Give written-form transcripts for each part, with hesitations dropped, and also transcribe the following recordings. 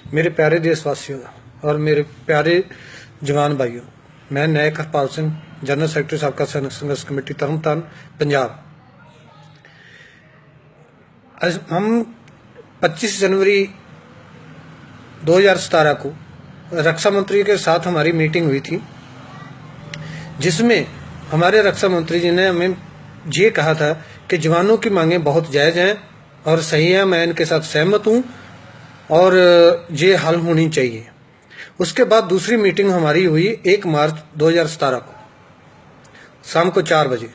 मेरे प्यारे देशवासियों और मेरे प्यारे जवान भाइयों, मैं नायक हरपाल सिंह, जनरल सैकटरी साबका सैनिक संघर्ष कमेटी तरनताਰਨ पंजाब। आज हम 25 जनवरी 2017 को रक्षा मंत्री के साथ हमारी मीटिंग हुई थी, जिसमें हमारे रक्षा मंत्री जी ने हमें ये कहा था कि जवानों की मांगें बहुत जायज़ हैं और सही है, मैं इनके साथ सहमत हूँ और ये हल होनी चाहिए। उसके बाद दूसरी मीटिंग हमारी हुई 1 मार्च 2017 को शाम को 4 बजे,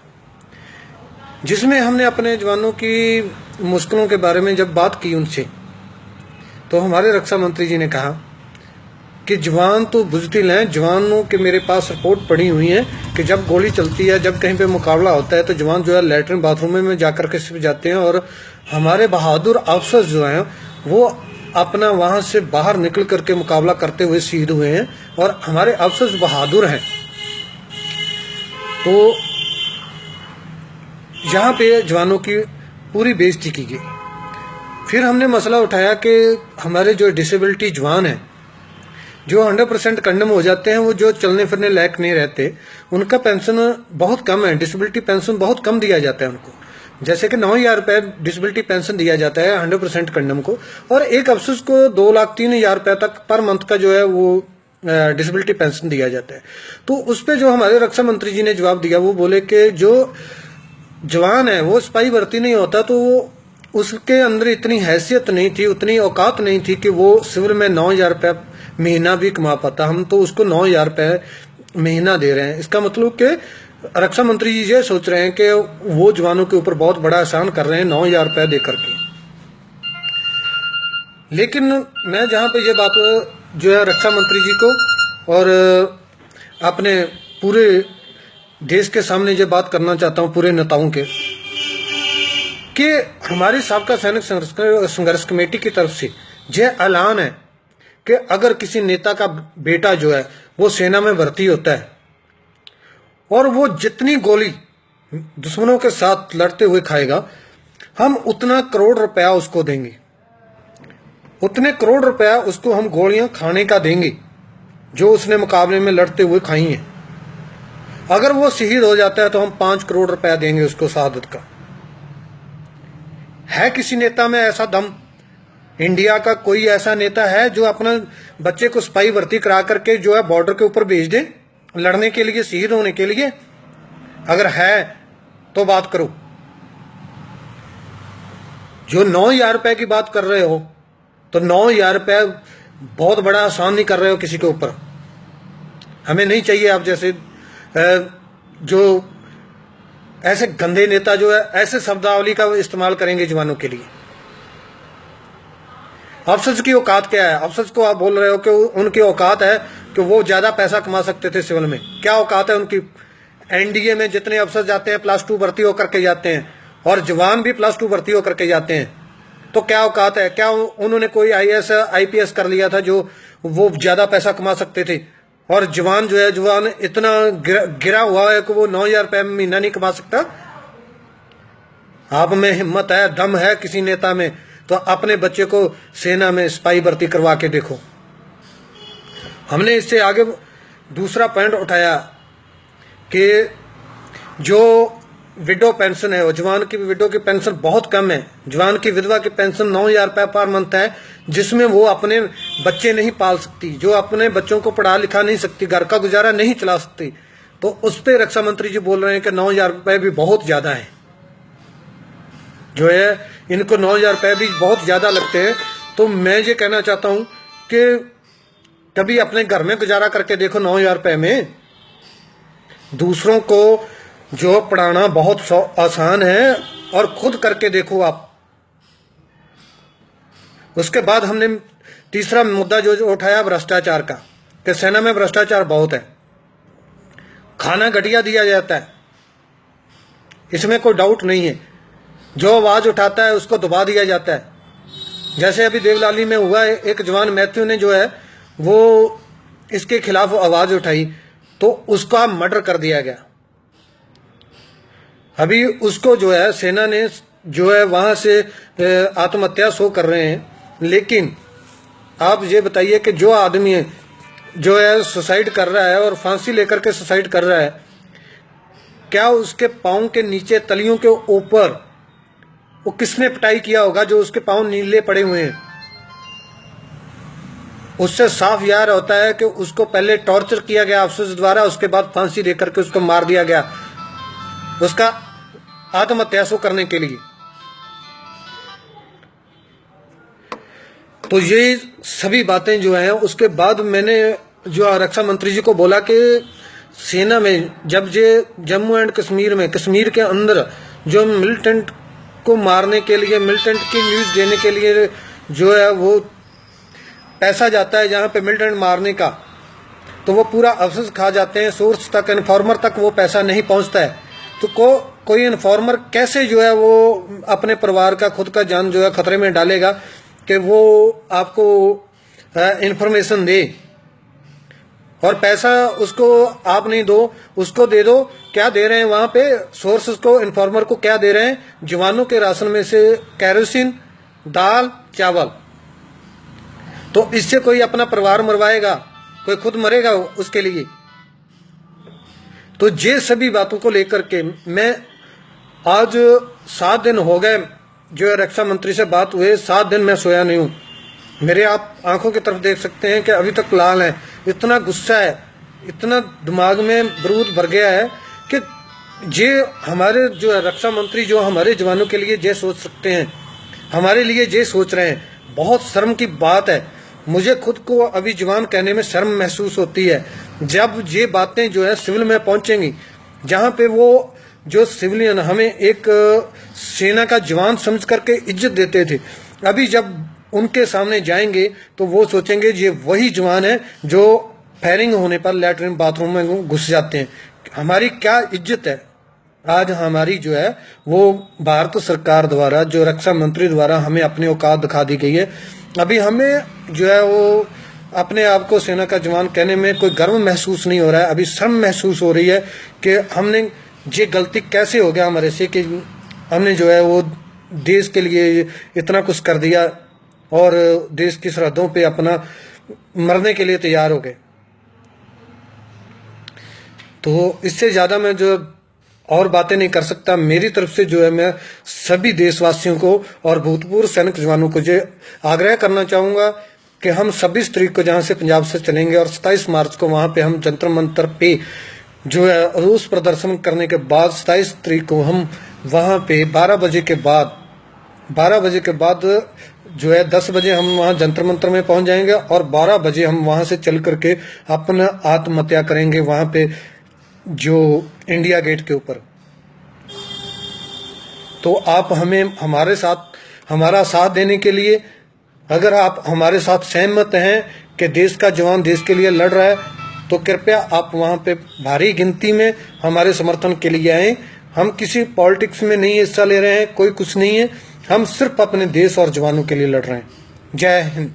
जिसमें हमने अपने जवानों की मुश्किलों के बारे में जब बात की उनसे, तो हमारे रक्षा मंत्री जी ने कहा कि जवान तो बुज़दिल हैं। जवानों के मेरे पास रिपोर्ट पड़ी हुई है कि जब गोली चलती है, जब कहीं पे मुकाबला होता है, तो जवान जो है लैट्रिन बाथरूम में जाकर के सिर्फ जाते हैं और हमारे बहादुर अफसर जो हैं वो अपना वहां से बाहर निकल करके मुकाबला करते हुए शहीद हुए हैं और हमारे अफसर बहादुर हैं। तो यहाँ पे जवानों की पूरी बेइज्जती की गई। फिर हमने मसला उठाया कि हमारे जो डिसेबिलिटी जवान हैं, जो 100% कंडम हो जाते हैं, वो जो चलने फिरने लायक नहीं रहते, उनका पेंशन बहुत कम है, डिसेबिलिटी पेंशन बहुत कम दिया जाता है उनको। जैसे कि 9,000 रुपये डिसेबिलिटी पेंशन दिया जाता है 100% कंडम को, और एक अफसर को 2,03,000 रुपये तक पर मंथ का जो है वो डिसेबिलिटी पेंशन दिया जाता है। तो उस पर जो हमारे रक्षा मंत्री जी ने जवाब दिया, वो बोले कि जो जवान है वो सिपाही भर्ती नहीं होता, तो वो उसके अंदर इतनी हैसियत नहीं थी, उतनी औकात नहीं थी कि वो सिविल में 9,000 रुपये महीना भी कमा पाता। हम तो उसको 9,000 रुपये महीना दे रहे हैं। इसका मतलब कि रक्षा मंत्री जी ये सोच रहे हैं कि वो जवानों के ऊपर बहुत बड़ा एहसान कर रहे हैं 9,000 रुपये दे करके। लेकिन मैं जहाँ पे ये बात जो है रक्षा मंत्री जी को और अपने पूरे देश के सामने ये बात करना चाहता हूँ, पूरे नेताओं के, कि हमारी साबका सैनिक संघर्ष कमेटी की तरफ से यह ऐलान है कि अगर किसी नेता का बेटा जो है वो सेना में भर्ती होता है और वो जितनी गोली दुश्मनों के साथ लड़ते हुए खाएगा, हम उतना करोड़ रुपया उसको देंगे, उतने करोड़ रुपया उसको हम गोलियां खाने का देंगे जो उसने मुकाबले में लड़ते हुए खाई हैं। अगर वो शहीद हो जाता है तो हम 5 करोड़ रुपया देंगे उसको शहादत का। है किसी नेता में ऐसा दम? इंडिया का कोई ऐसा नेता है जो अपना बच्चे को सिपाही भर्ती करा करके जो है बॉर्डर के ऊपर भेज दे लड़ने के लिए, शहीद होने के लिए? अगर है तो बात करो। जो 9,000 रुपए की बात कर रहे हो, तो 9,000 रुपए बहुत बड़ा आसान नहीं कर रहे हो किसी के ऊपर। हमें नहीं चाहिए आप जैसे जो ऐसे गंदे नेता जो है ऐसे शब्दावली का इस्तेमाल करेंगे जवानों के लिए। अफसर की औकात क्या है? अफसर को आप बोल रहे हो कि उनकी औकात है कि वो ज्यादा पैसा कमा सकते थे सिविल में। क्या औकात है उनकी? एनडीए में जितने अफसर जाते हैं +2 भर्ती होकर के जाते हैं और जवान भी +2 भर्ती होकर के जाते हैं, तो क्या औकात है? क्या उन्होंने कोई IAS IPS कर लिया था जो वो ज्यादा पैसा कमा सकते थे? और जवान जो है, जवान इतना गिरा हुआ है कि वो 9,000 रुपये महीना नहीं कमा सकता। आप में हिम्मत है, दम है किसी नेता में, तो अपने बच्चे को सेना में सिपाही भर्ती करवा के देखो। हमने इससे आगे दूसरा पॉइंट उठाया कि जो विडो पेंशन है, जवान की विडो की पेंशन बहुत कम है। जवान की विधवा की पेंशन 9,000 रुपये पर मंथ है, जिसमें वो अपने बच्चे नहीं पाल सकती, जो अपने बच्चों को पढ़ा लिखा नहीं सकती, घर का गुजारा नहीं चला सकती। तो उस पर रक्षा मंत्री जी बोल रहे हैं कि 9,000 रुपये भी बहुत ज्यादा है, जो है इनको 9,000 रुपये भी बहुत ज्यादा लगते हैं। तो मैं ये कहना चाहता हूं कि कभी अपने घर में गुजारा करके देखो 9,000 रुपये में। दूसरों को जो पढ़ाना बहुत आसान है, और खुद करके देखो आप। उसके बाद हमने तीसरा मुद्दा जो उठाया भ्रष्टाचार का, कि सेना में भ्रष्टाचार बहुत है, खाना घटिया दिया जाता है, इसमें कोई डाउट नहीं है। जो आवाज उठाता है उसको दबा दिया जाता है। जैसे अभी देवलाली में हुआ है, एक जवान मैथ्यू ने जो है वो इसके खिलाफ आवाज उठाई तो उसका मर्डर कर दिया गया। अभी उसको जो है सेना ने जो है वहां से आत्महत्या शो कर रहे हैं, लेकिन आप ये बताइए कि जो आदमी है जो है सुसाइड कर रहा है और फांसी लेकर के सुसाइड कर रहा है, क्या उसके पाँव के नीचे तलियों के ऊपर वो किसने पिटाई किया होगा जो उसके पाँव नीले पड़े हुए हैं? उससे साफ यार होता है कि उसको पहले टॉर्चर किया गया अफसोस द्वारा, उसके बाद फांसी देकर के उसको मार दिया गया उसका आत्महत्या करने के लिए। तो ये सभी बातें जो हैं, उसके बाद मैंने जो रक्षा मंत्री जी को बोला कि सेना में जब ये जम्मू एंड कश्मीर में, कश्मीर के अंदर जो मिलिटेंट को मारने के लिए, मिलिटेंट की न्यूज़ देने के लिए जो है वो पैसा जाता है जहाँ पे मिलिटेंट मारने का, तो वो पूरा अफसोस खा जाते हैं, सोर्स तक, इन्फॉर्मर तक वो पैसा नहीं पहुँचता है। तो कोई इन्फॉर्मर कैसे जो है वो अपने परिवार का, खुद का जान जो है खतरे में डालेगा कि वो आपको इंफॉर्मेशन दे, और पैसा उसको आप नहीं दो, उसको दे दो। क्या दे रहे हैं वहां पे सोर्सेस को, इन्फॉर्मर को क्या दे रहे हैं? जवानों के राशन में से केरोसिन, दाल, चावल। तो इससे कोई अपना परिवार मरवाएगा? कोई खुद मरेगा उसके लिए? तो ये सभी बातों को लेकर के मैं आज 7 दिन हो गए जो है रक्षा मंत्री से बात हुए, 7 दिन मैं सोया नहीं हूँ। मेरे आप आंखों की तरफ देख सकते हैं कि अभी तक लाल है, इतना गुस्सा है, इतना दिमाग में बारूद भर गया है कि ये हमारे जो है रक्षा मंत्री जो हमारे जवानों के लिए ये सोच सकते हैं, हमारे लिए ये सोच रहे हैं, बहुत शर्म की बात है। मुझे खुद को अभी जवान कहने में शर्म महसूस होती है जब ये बातें जो है सिविल में पहुंचेंगी, जहां पे वो जो सिविलियन हमें एक सेना का जवान समझ करके इज्जत देते थे, अभी जब उनके सामने जाएंगे तो वो सोचेंगे ये वही जवान है जो फायरिंग होने पर लैट्रिन बाथरूम में घुस जाते हैं। हमारी क्या इज्जत है? आज हमारी जो है वो भारत सरकार द्वारा, जो रक्षा मंत्री द्वारा हमें अपनी औकात दिखा दी गई है। अभी हमें जो है वो अपने आप को सेना का जवान कहने में कोई गर्व महसूस नहीं हो रहा है, अभी शर्म महसूस हो रही है कि हमने ये गलती कैसे हो गया हमारे से कि हमने जो है वो देश के लिए इतना कुछ कर दिया और देश की सरहदों पे अपना मरने के लिए तैयार हो गए। तो इससे ज़्यादा मैं जो और बातें नहीं कर सकता। मेरी तरफ से जो है मैं सभी देशवासियों को और भूतपूर्व सैनिक जवानों को जो आग्रह करना चाहूँगा कि हम 26 तारीख को जहाँ से पंजाब से चलेंगे और 27 मार्च को वहाँ पे हम जंतर मंतर पे जो है रोष प्रदर्शन करने के बाद 27 तारीख को हम वहाँ पे 12 बजे के बाद जो है 10 बजे हम वहाँ जंतर मंतर में पहुँच जाएंगे और 12 बजे हम वहाँ से चल करके अपना आत्महत्या करेंगे वहाँ पे जो इंडिया गेट के ऊपर। तो आप हमें हमारा साथ देने के लिए, अगर आप हमारे साथ सहमत हैं कि देश का जवान देश के लिए लड़ रहा है, तो कृपया आप वहाँ पे भारी गिनती में हमारे समर्थन के लिए आएं। हम किसी पॉलिटिक्स में नहीं हिस्सा ले रहे हैं, कोई कुछ नहीं है, हम सिर्फ अपने देश और जवानों के लिए लड़ रहे हैं। जय हिंद।